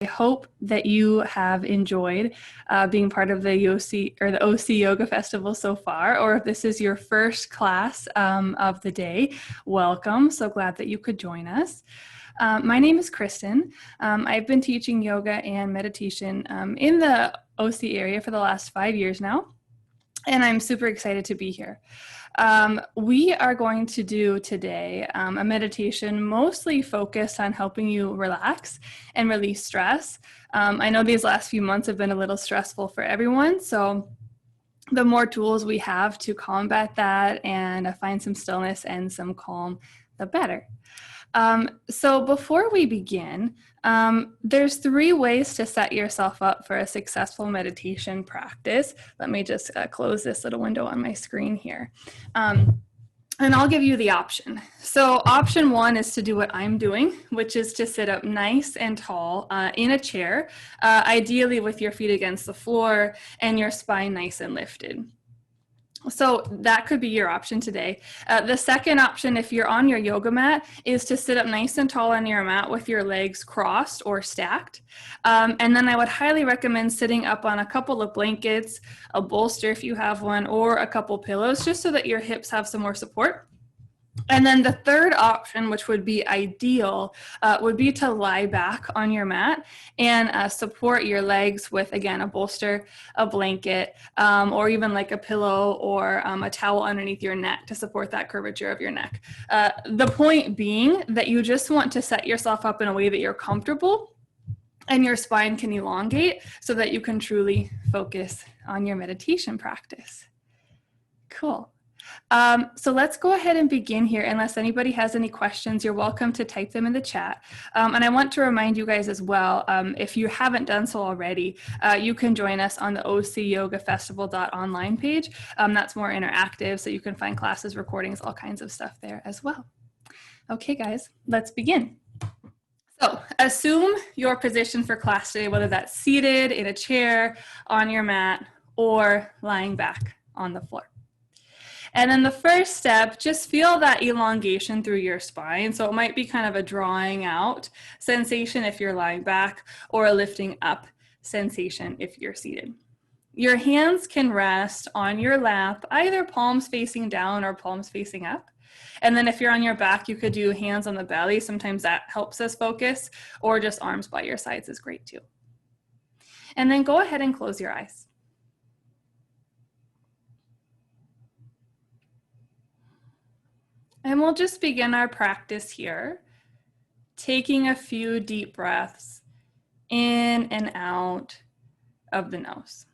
I hope that you have enjoyed being part of the OC Yoga Festival so far, or if this is your first class of the day, welcome. So glad that you could join us. My name is Kristen. I've been teaching yoga and meditation in the OC area for the last 5 years now, and I'm super excited to be here. We are going to do today a meditation mostly focused on helping you relax and release stress. I know these last few months have been a little stressful for everyone, so the more tools we have to combat that and find some stillness and some calm, the better. So before we begin, there's 3 ways to set yourself up for a successful meditation practice. Let me just close this little window on my screen here. And I'll give you the option. So option 1 is to do what I'm doing, which is to sit up nice and tall in a chair, ideally with your feet against the floor and your spine nice and lifted. So that could be your option today. The second option, if you're on your yoga mat, is to sit up nice and tall on your mat with your legs crossed or stacked. And then I would highly recommend sitting up on a couple of blankets, a bolster if you have one, or a couple pillows, just so that your hips have some more support. And then the third option, which would be ideal, would be to lie back on your mat and support your legs with, again, a bolster, a blanket, or even like a pillow or a towel underneath your neck to support that curvature of your neck. The point being that you just want to set yourself up in a way that you're comfortable and your spine can elongate so that you can truly focus on your meditation practice. Cool. So let's go ahead and begin here. Unless anybody has any questions, you're welcome to type them in the chat. And I want to remind you guys as well, if you haven't done so already, you can join us on the OCYogaFestival.online page. That's more interactive, so you can find classes, recordings, all kinds of stuff there as well. Okay, guys, let's begin. So assume your position for class today, whether that's seated in a chair, on your mat, or lying back on the floor. And then the first step, just feel that elongation through your spine. So it might be kind of a drawing out sensation if you're lying back, or a lifting up sensation if you're seated. Your hands can rest on your lap, either palms facing down or palms facing up. And then if you're on your back, you could do hands on the belly. Sometimes that helps us focus, or just arms by your sides is great too. And then go ahead and close your eyes. And we'll just begin our practice here, taking a few deep breaths in and out of the nose.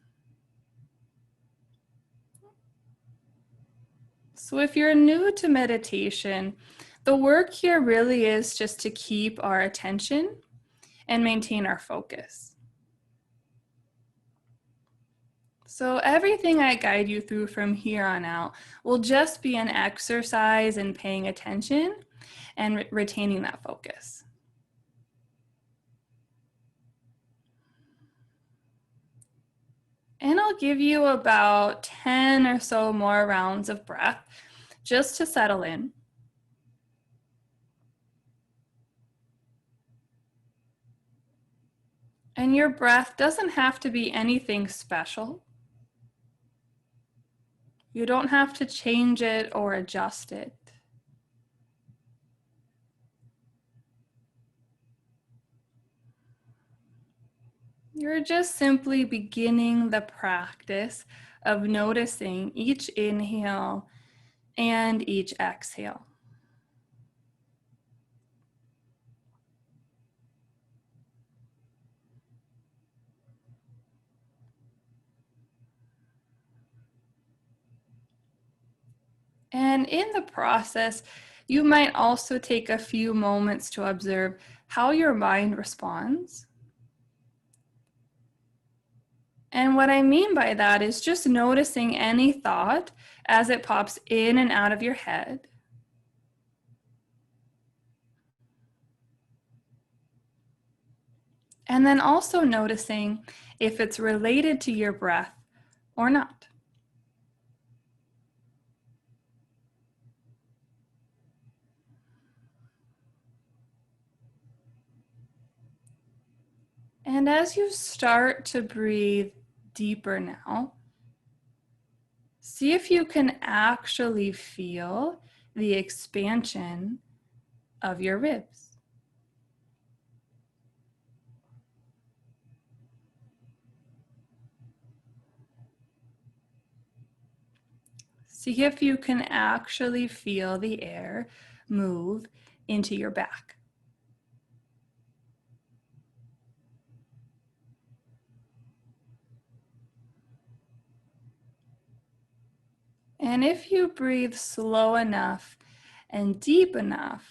So if you're new to meditation, the work here really is just to keep our attention and maintain our focus. So everything I guide you through from here on out will just be an exercise in paying attention and retaining that focus. And I'll give you about 10 or so more rounds of breath just to settle in. And your breath doesn't have to be anything special. You don't have to change it or adjust it. You're just simply beginning the practice of noticing each inhale and each exhale. And in the process, you might also take a few moments to observe how your mind responds. And what I mean by that is just noticing any thought as it pops in and out of your head. And then also noticing if it's related to your breath or not. And as you start to breathe deeper now, see if you can actually feel the expansion of your ribs. See if you can actually feel the air move into your back. And if you breathe slow enough and deep enough,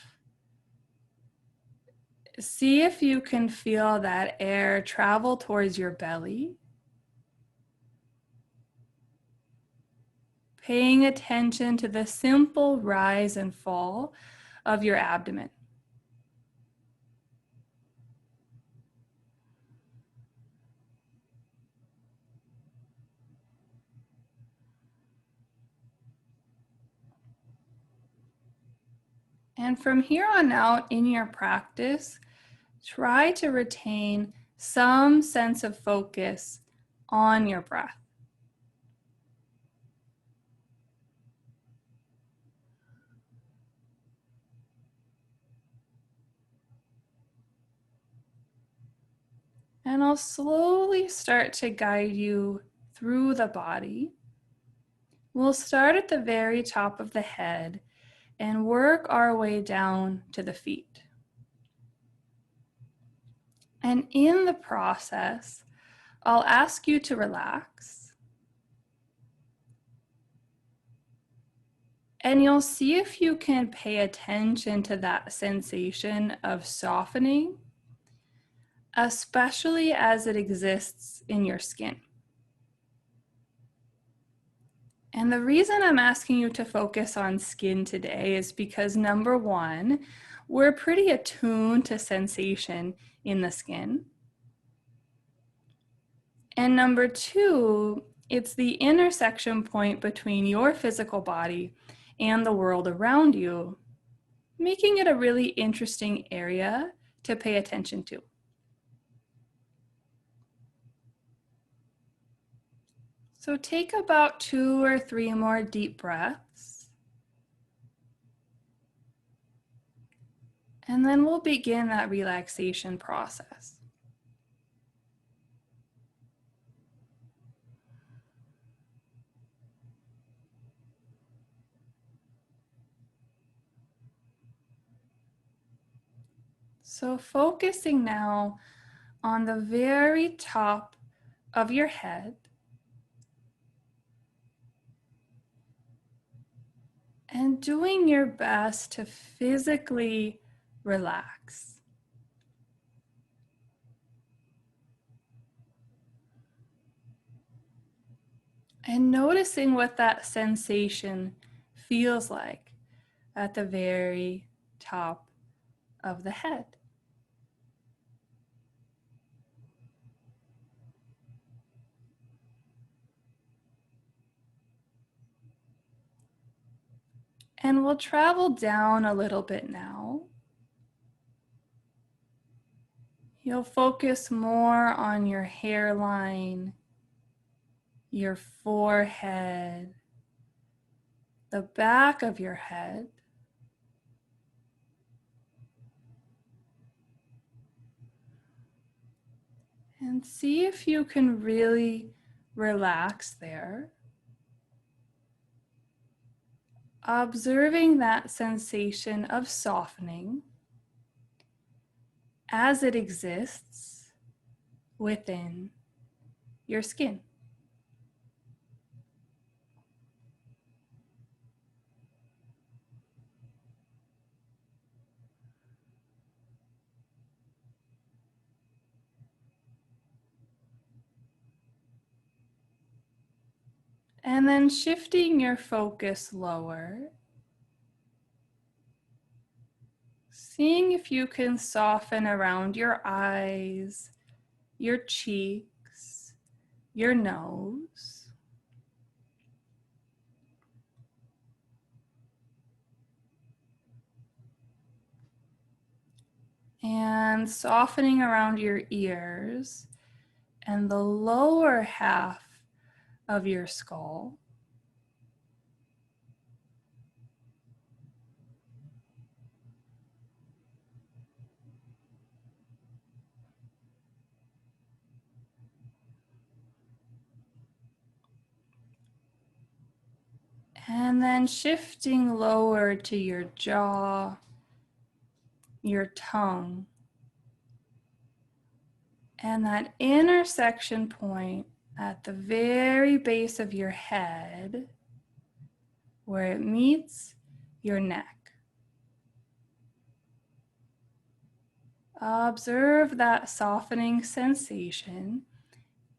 see if you can feel that air travel towards your belly, paying attention to the simple rise and fall of your abdomen. And from here on out in your practice, try to retain some sense of focus on your breath. And I'll slowly start to guide you through the body. We'll start at the very top of the head and work our way down to the feet. And in the process, I'll ask you to relax. And you'll see if you can pay attention to that sensation of softening, especially as it exists in your skin. And the reason I'm asking you to focus on skin today is because number one, we're pretty attuned to sensation in the skin. And number two, it's the intersection point between your physical body and the world around you, making it a really interesting area to pay attention to. So take about 2 or 3 more deep breaths. And then we'll begin that relaxation process. So focusing now on the very top of your head, and doing your best to physically relax. And noticing what that sensation feels like at the very top of the head. And we'll travel down a little bit now. You'll focus more on your hairline, your forehead, the back of your head. And see if you can really relax there. Observing that sensation of softening as it exists within your skin. And then shifting your focus lower, seeing if you can soften around your eyes, your cheeks, your nose. And softening around your ears and the lower half of your skull. And then shifting lower to your jaw, your tongue, and that intersection point at the very base of your head where it meets your neck. Observe that softening sensation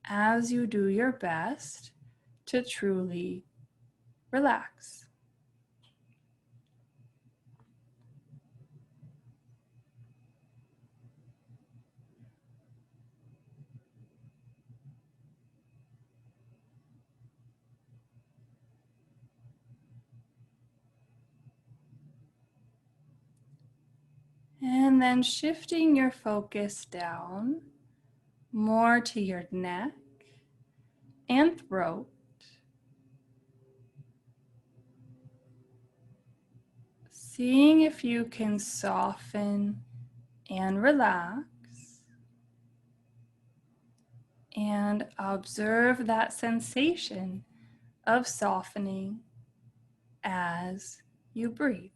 as you do your best to truly relax. And then shifting your focus down more to your neck and throat. Seeing if you can soften and relax, and observe that sensation of softening as you breathe.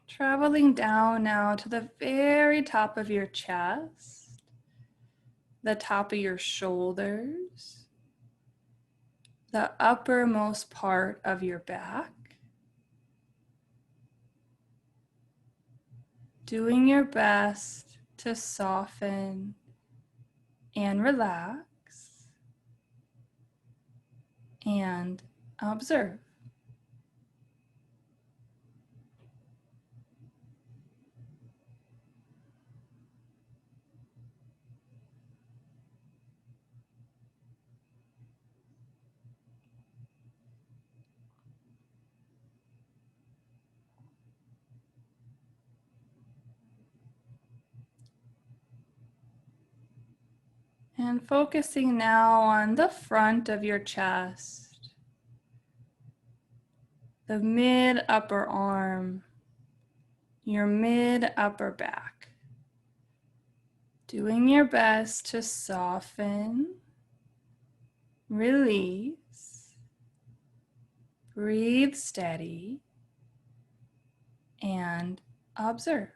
Traveling down now to the very top of your chest, the top of your shoulders, the uppermost part of your back. Doing your best to soften and relax and observe. And focusing now on the front of your chest, the mid upper arm, your mid upper back. Doing your best to soften, release, breathe steady, and observe.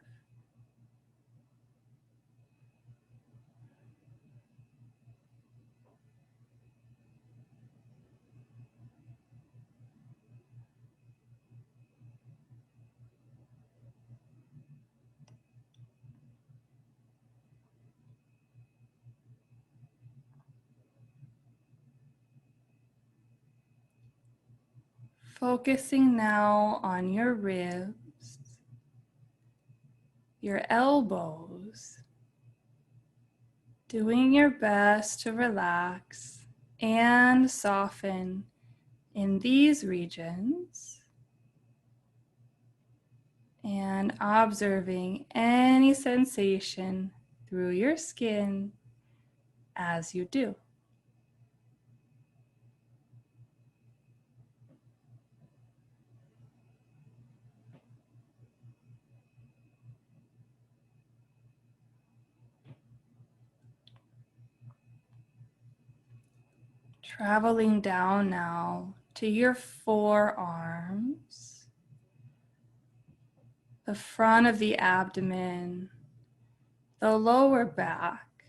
Focusing now on your ribs, your elbows, doing your best to relax and soften in these regions, and observing any sensation through your skin as you do. Traveling down now to your forearms, the front of the abdomen, the lower back.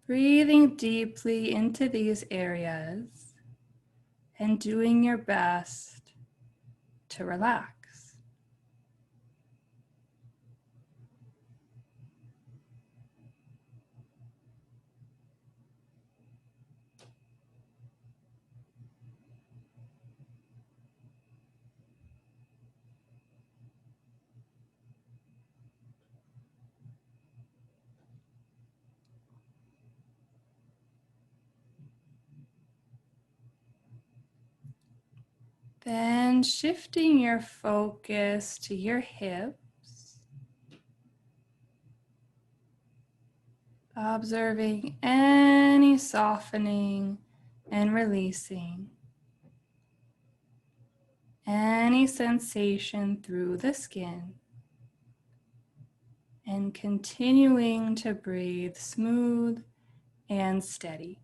Breathing deeply into these areas and doing your best to relax. Then shifting your focus to your hips, observing any softening and releasing, any sensation through the skin, and continuing to breathe smooth and steady.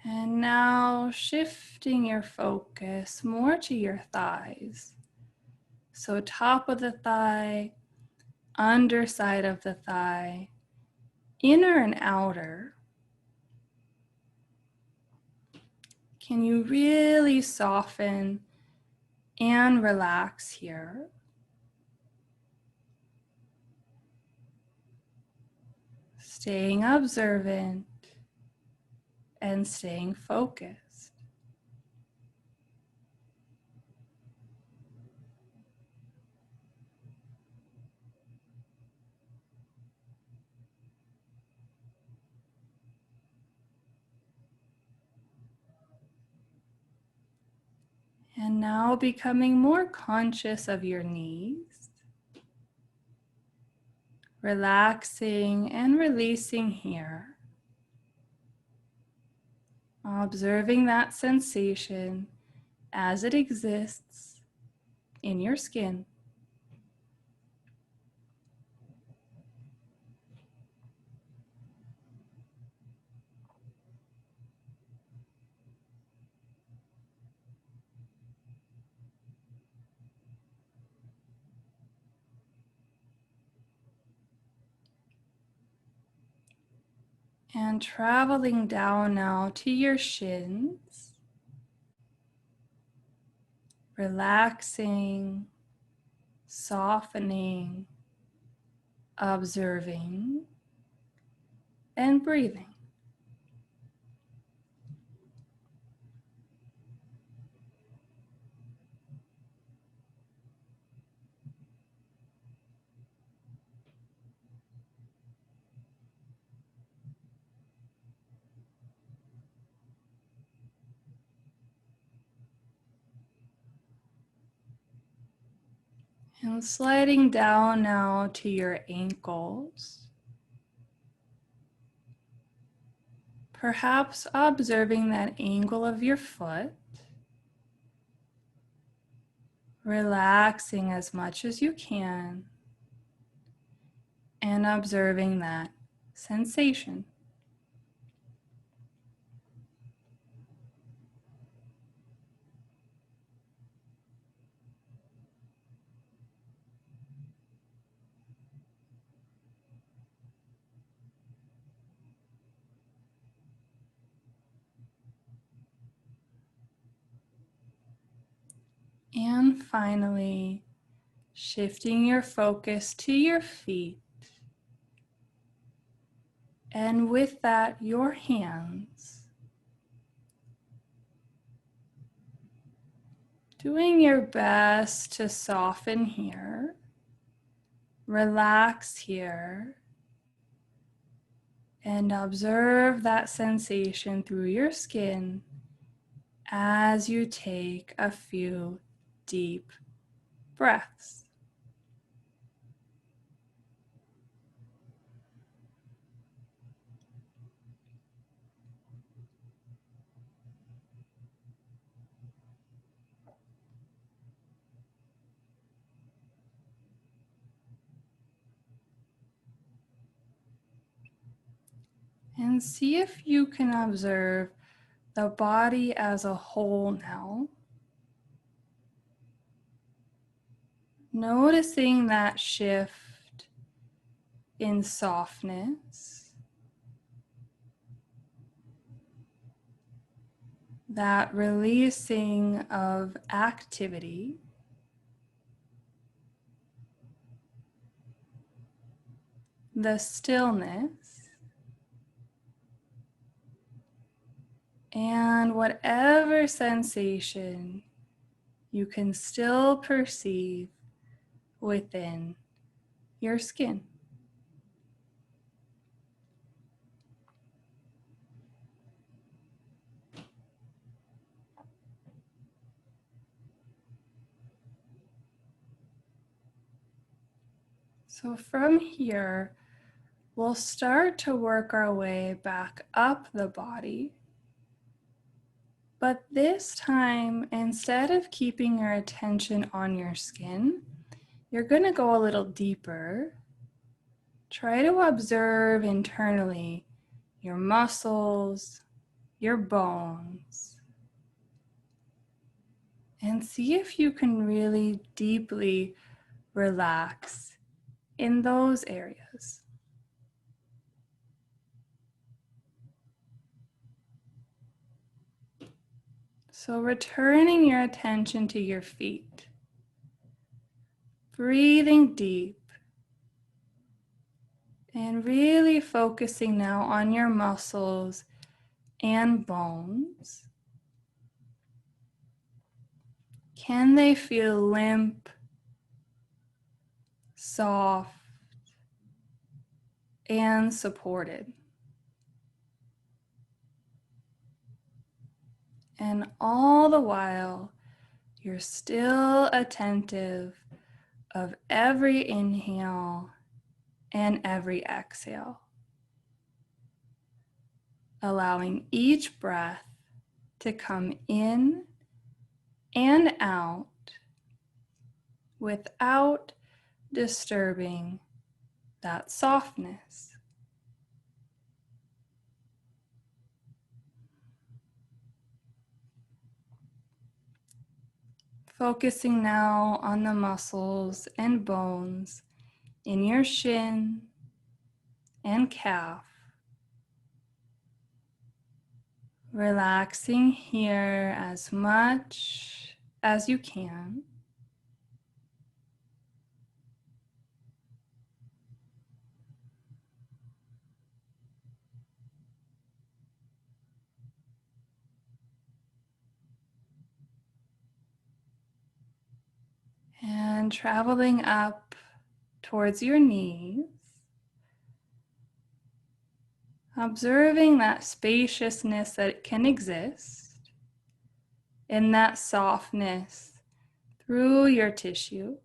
And now shifting your focus more to your thighs. So top of the thigh, underside of the thigh, inner and outer. Can you really soften and relax here? Staying observant and staying focused. And now becoming more conscious of your knees, relaxing and releasing here, observing that sensation as it exists in your skin. And traveling down now to your shins, relaxing, softening, observing, and breathing. And sliding down now to your ankles, perhaps observing that angle of your foot, relaxing as much as you can, and observing that sensation. And finally, shifting your focus to your feet. And with that, your hands. Doing your best to soften here, relax here, and observe that sensation through your skin as you take a few deep breaths. And see if you can observe the body as a whole now. Noticing that shift in softness, that releasing of activity, the stillness, and whatever sensation you can still perceive within your skin. So from here, we'll start to work our way back up the body. But this time, instead of keeping your attention on your skin, you're going to go a little deeper. Try to observe internally your muscles, your bones, and see if you can really deeply relax in those areas. So returning your attention to your feet, breathing deep, and really focusing now on your muscles and bones. Can they feel limp, soft, and supported? And all the while, you're still attentive of every inhale and every exhale, allowing each breath to come in and out without disturbing that softness. Focusing now on the muscles and bones in your shin and calf. Relaxing here as much as you can. And traveling up towards your knees, observing that spaciousness that can exist in that softness through your tissue.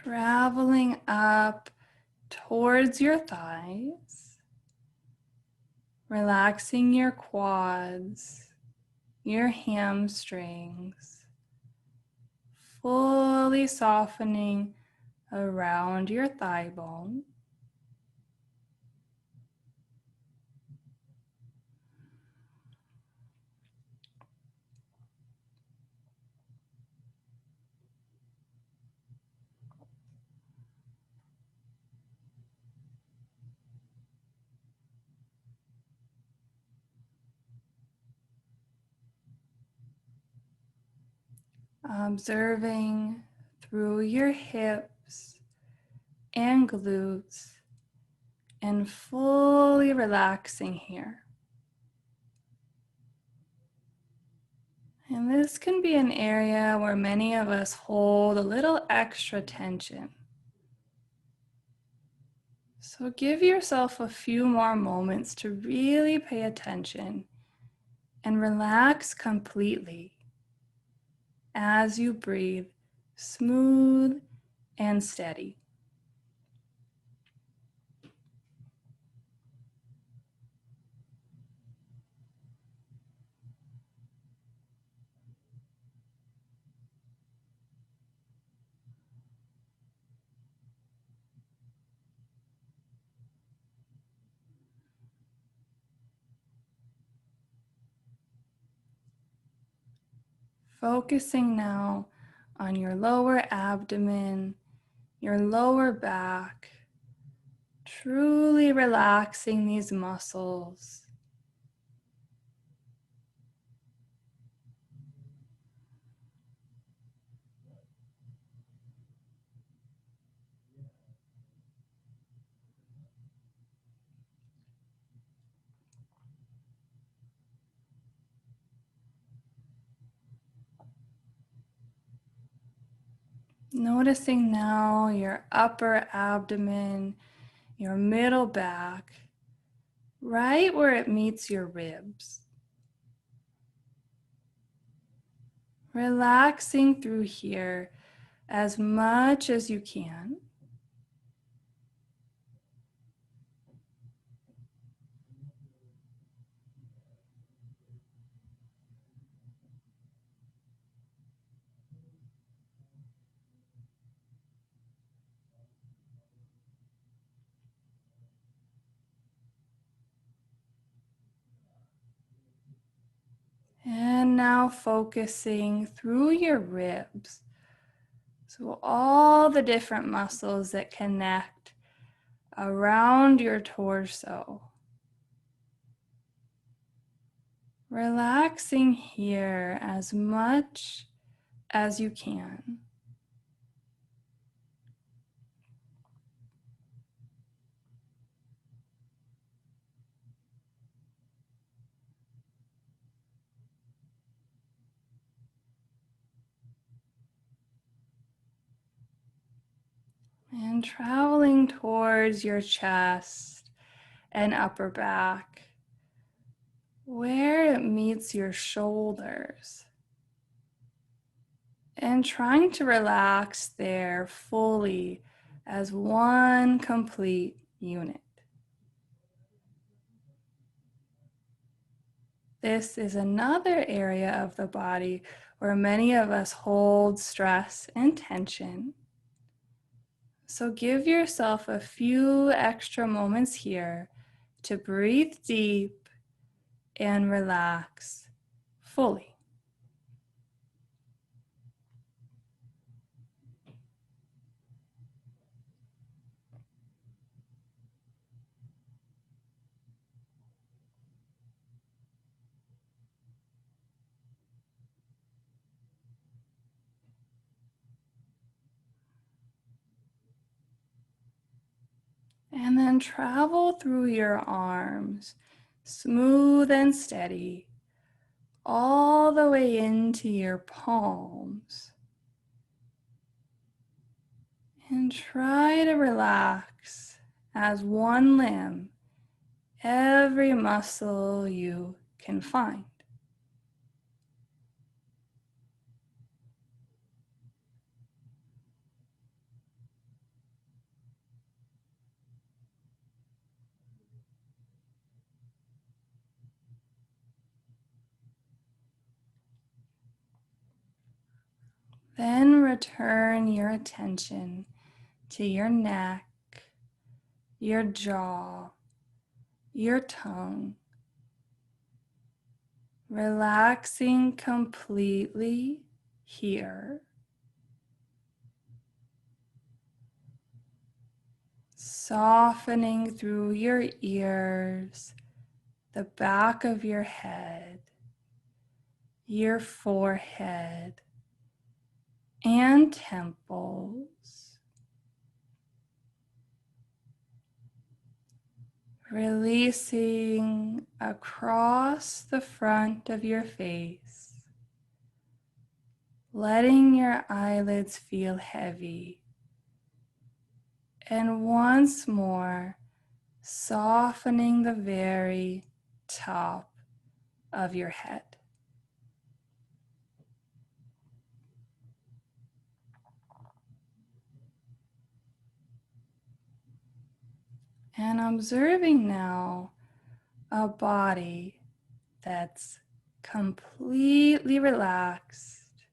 Traveling up towards your thighs, relaxing your quads, your hamstrings, fully softening around your thigh bone. Observing through your hips and glutes and fully relaxing here. And this can be an area where many of us hold a little extra tension. So give yourself a few more moments to really pay attention and relax completely as you breathe smooth and steady. Focusing now on your lower abdomen, your lower back, Truly relaxing these muscles. Noticing now your upper abdomen, your middle back, right where it meets your ribs. Relaxing through here as much as you can. And now focusing through your ribs. So all the different muscles that connect around your torso. Relaxing here as much as you can. And traveling towards your chest and upper back, where it meets your shoulders. And trying to relax there fully as one complete unit. This is another area of the body where many of us hold stress and tension. So give yourself a few extra moments here to breathe deep and relax fully. And then travel through your arms, smooth and steady, all the way into your palms. And try to relax as one limb, every muscle you can find. Then return your attention to your neck, your jaw, your tongue, relaxing completely here. Softening through your ears, the back of your head, your forehead, and temples. Releasing across the front of your face, letting your eyelids feel heavy. And once more, softening the very top of your head. And observing now a body that's completely relaxed,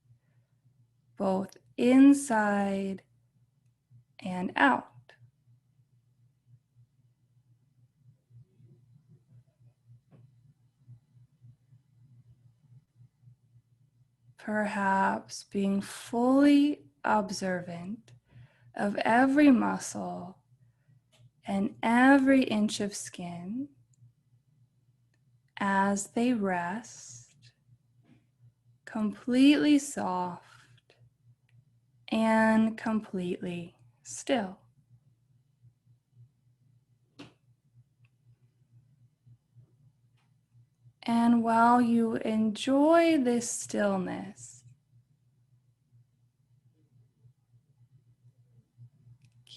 both inside and out. Perhaps being fully observant of every muscle And every inch of skin, as they rest, completely soft and completely still. And while you enjoy this stillness,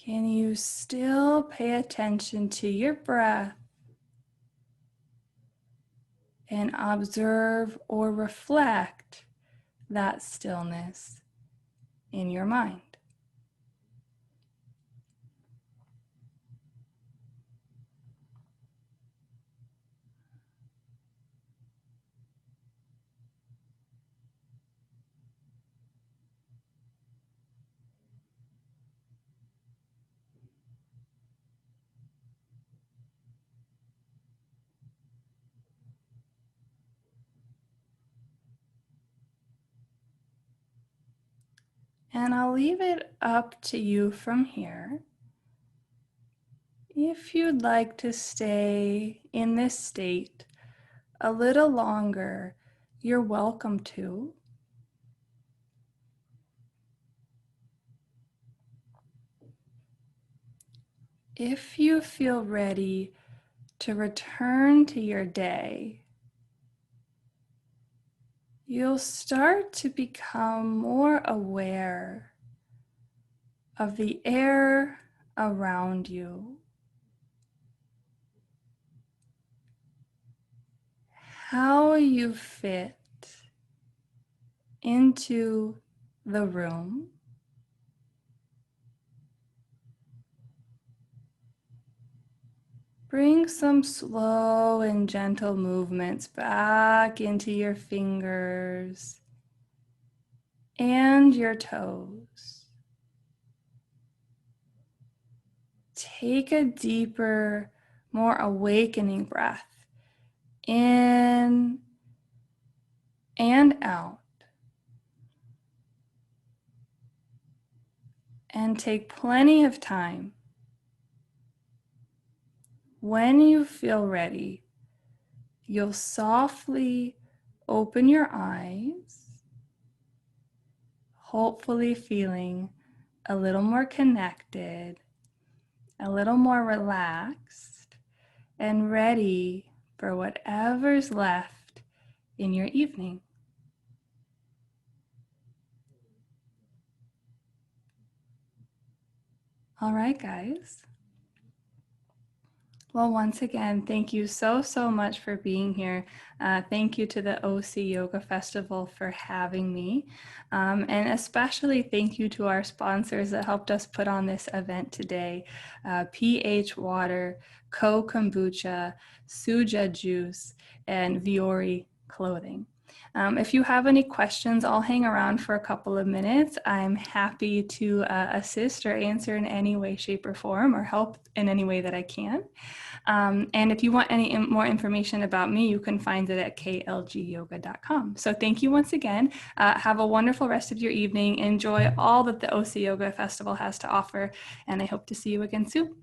can you still pay attention to your breath and observe or reflect that stillness in your mind? And I'll leave it up to you from here. If you'd like to stay in this state a little longer, you're welcome to. If you feel ready to return to your day, you'll start to become more aware of the air around you, how you fit into the room. Bring some slow and gentle movements back into your fingers and your toes. Take a deeper, more awakening breath in and out. And take plenty of time. When you feel ready, you'll softly open your eyes, hopefully feeling a little more connected, a little more relaxed, and ready for whatever's left in your evening. All right, guys. Well, once again, thank you so much for being here. Thank you to the OC Yoga Festival for having me. And especially thank you to our sponsors that helped us put on this event today. pH Water, Co Kombucha, Suja Juice, and Viore Clothing. If you have any questions, I'll hang around for a couple of minutes. I'm happy to assist or answer in any way, shape, or form, or help in any way that I can. And if you want any more information about me, you can find it at klgyoga.com. So thank you once again. Have a wonderful rest of your evening. Enjoy all that the OC Yoga Festival has to offer, and I hope to see you again soon.